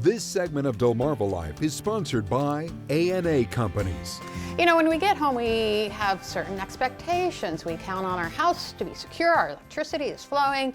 This segment of Delmarva Life is sponsored by A&A Companies. You know, when we get home, we have certain expectations. We count on our house to be secure, our electricity is flowing,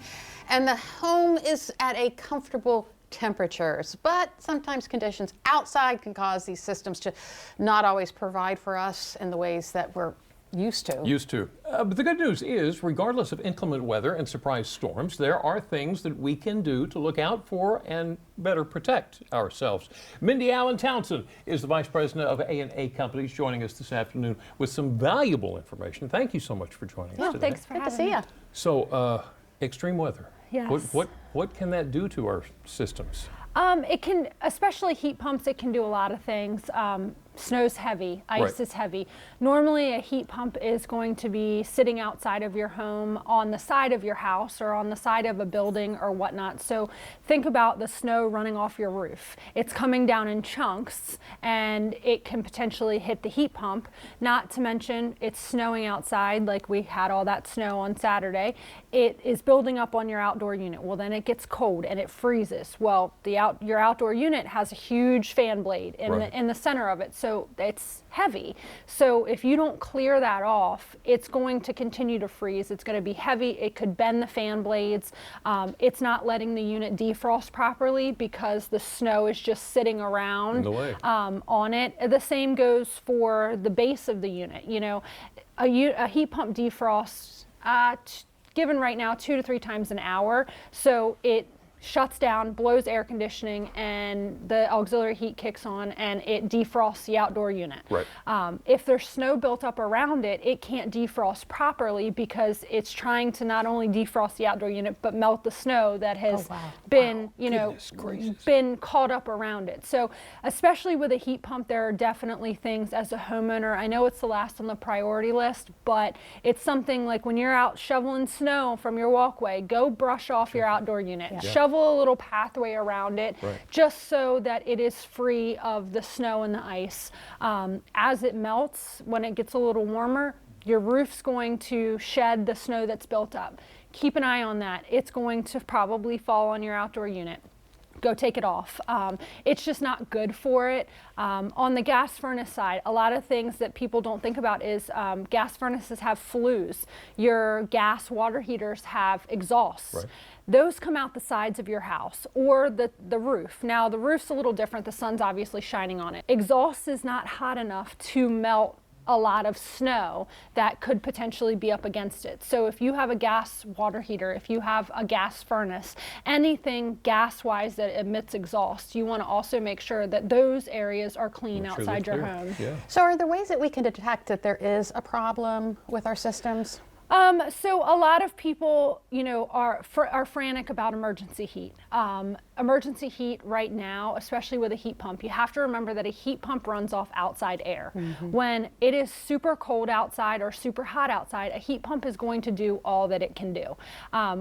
and the home is at a comfortable temperatures. But sometimes conditions outside can cause these systems to not always provide for us in the ways that we're used to. But the good news is, regardless of inclement weather and surprise storms, there are things that we can do to look out for and better protect ourselves. Mindy Allen Townsend is the Vice President of A&A Companies, joining us this afternoon with some valuable information. Thank you so much for joining us today. Thanks for having me. Good to see you. So, extreme weather. Yes. What can that do to our systems? It can, especially heat pumps, it can do a lot of things. Snow's heavy, ice is heavy. Normally a heat pump is going to be sitting outside of your home on the side of your house or on the side of a building or whatnot. So think about the snow running off your roof. It's coming down in chunks and it can potentially hit the heat pump. Not to mention it's snowing outside, like we had all that snow on Saturday. It is building up on your outdoor unit. Well, then it gets cold and it freezes. Well, your outdoor unit has a huge fan blade in the center of it. So it's heavy. So if you don't clear that off, it's going to continue to freeze. It's going to be heavy. It could bend the fan blades. It's not letting the unit defrost properly because the snow is just sitting around on it. The same goes for the base of the unit. You know, a heat pump defrosts given right now 2 to 3 times an hour. So it shuts down, blows air conditioning, and the auxiliary heat kicks on and it defrosts the outdoor unit. If there's snow built up around it, it can't defrost properly because it's trying to not only defrost the outdoor unit but melt the snow that has been, been caught up around it. So especially with a heat pump, there are definitely things as a homeowner. I know it's the last on the priority list, but it's something like when you're out shoveling snow from your walkway, go brush off your outdoor unit. Shovel a little pathway around it just so that it is free of the snow and the ice. As it melts, when it gets a little warmer, your roof's going to shed the snow that's built up. Keep an eye on that. It's going to probably fall on your outdoor unit. Go take it off. It's just not good for it. On the gas furnace side, a lot of things that people don't think about is gas furnaces have flues. Your gas water heaters have exhausts. Those come out the sides of your house or the roof. Now the roof's a little different. The sun's obviously shining on it. Exhaust is not hot enough to melt a lot of snow that could potentially be up against it. So if you have a gas water heater, if you have a gas furnace, anything gas-wise that emits exhaust, you want to also make sure that those areas are clean outside your home. So are there ways that we can detect that there is a problem with our systems? So a lot of people, are frantic about emergency heat. Emergency heat right now, especially with a heat pump, you have to remember that a heat pump runs off outside air. When it is super cold outside or super hot outside, a heat pump is going to do all that it can do.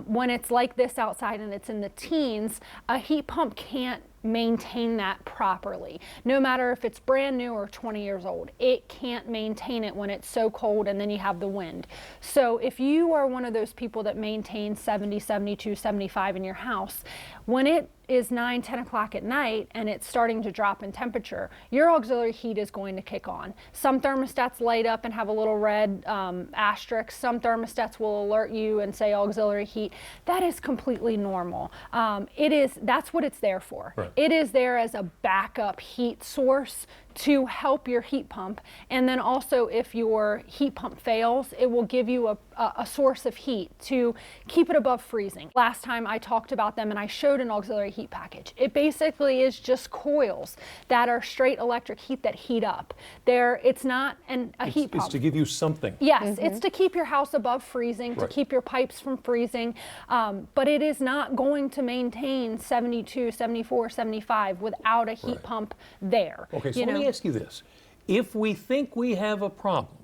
When it's like this outside and it's in the teens, a heat pump can't maintain that properly. No matter if it's brand new or 20 years old, it can't maintain it when it's so cold and then you have the wind. So if you are one of those people that maintain 70, 72, 75 in your house, when it is 9, 10 o'clock at night and it's starting to drop in temperature, your auxiliary heat is going to kick on. Some thermostats light up and have a little red asterisk. Some thermostats will alert you and say auxiliary heat. That is completely normal. That's what it's there for. It is there as a backup heat source to help your heat pump. And then also if your heat pump fails, it will give you a source of heat to keep it above freezing. Last time I talked about them and I showed an auxiliary heat package. It basically is just coils that are straight electric heat that heat up. It's not a heat pump. It's to give you something. Yes, it's to keep your house above freezing, to keep your pipes from freezing, but it is not going to maintain 72, 74, 75 without a heat pump there. Okay, so let me ask you this. If we think we have a problem,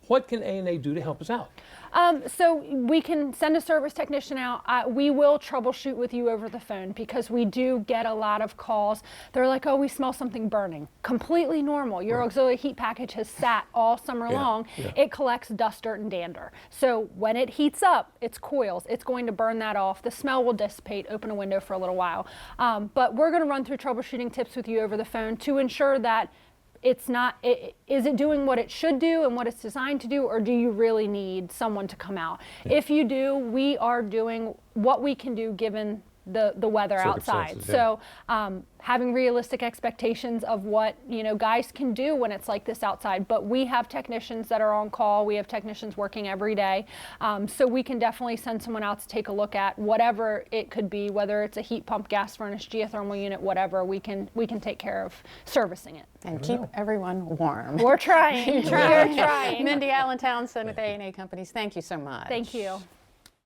what can A&A do to help us out? So we can send a service technician out. We will troubleshoot with you over the phone because we do get a lot of calls. They're like, oh, we smell something burning. Completely normal. Your auxiliary heat package has sat all summer long. It collects dust, dirt, and dander. So when it heats up, its coils, it's going to burn that off. The smell will dissipate. Open a window for a little while. But we're going to run through troubleshooting tips with you over the phone to ensure that it's not, is it doing what it should do and what it's designed to do, or do you really need someone to come out? If you do, we are doing what we can do given the weather outside. So having realistic expectations of what guys can do when it's like this outside. But we have technicians that are on call. We have technicians working every day, so we can definitely send someone out to take a look at whatever it could be, whether it's a heat pump, gas furnace, geothermal unit, whatever. We can take care of servicing it and keep everyone warm. We're trying. We're trying. Mindy Allen Townsend with A&A Companies. Thank you so much. Thank you.